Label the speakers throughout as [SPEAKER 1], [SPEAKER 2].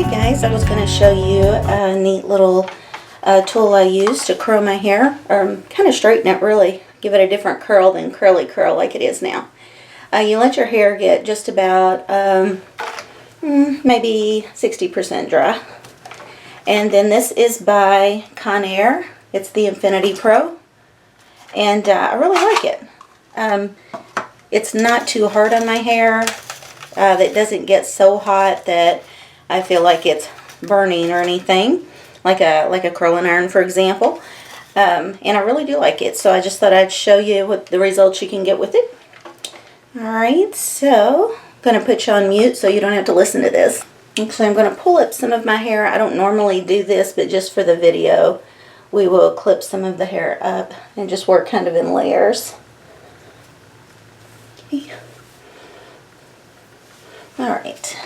[SPEAKER 1] Hey guys, I was going to show you a neat little tool I use to curl my hair, or kind of straighten it really, give it a different curl than curly curl like it is now. You let your hair get just about maybe 60% dry. And then this is by Conair. It's the Infiniti Pro. And I really like it. It's not too hard on my hair. It doesn't get so hot that I feel like it's burning or anything, like a curling iron, for example. And I really do like it, so I just thought I'd show you what the results you can get with it. Alright, so I'm going to put you on mute so you don't have to listen to this. Actually, I'm going to pull up some of my hair. I don't normally do this, but just for the video, we will clip some of the hair up and just work kind of in layers. Okay. Alright.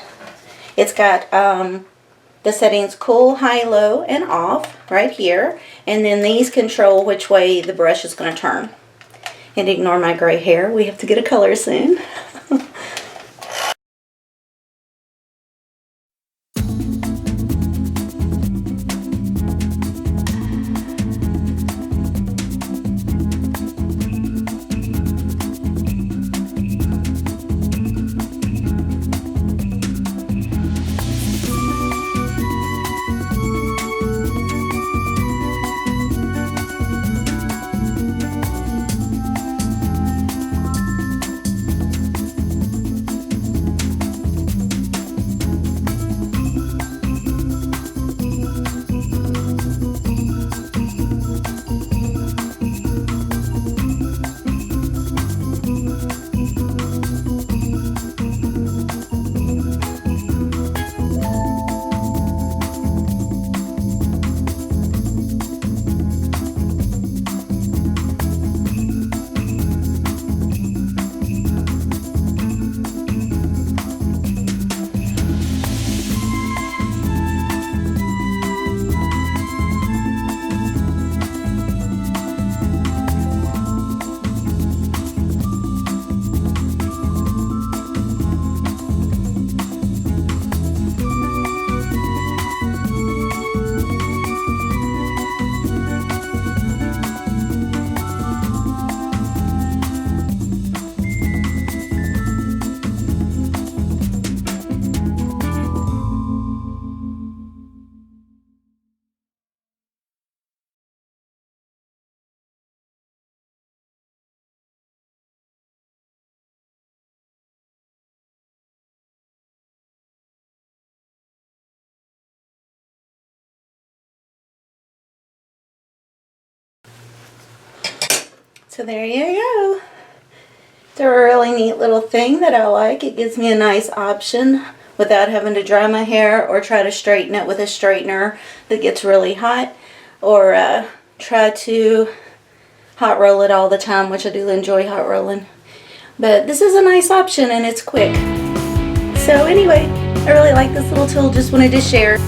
[SPEAKER 1] It's got the settings cool, high, low, and off right here. And then these control which way the brush is going to turn. And ignore my gray hair. We have to get a color soon. So there you go. It's a really neat little thing that I like. It gives me a nice option without having to dry my hair or try to straighten it with a straightener that gets really hot, or try to hot roll it all the time, which I do enjoy hot rolling. But this is a nice option and it's quick. So anyway, I really like this little tool, just wanted to share.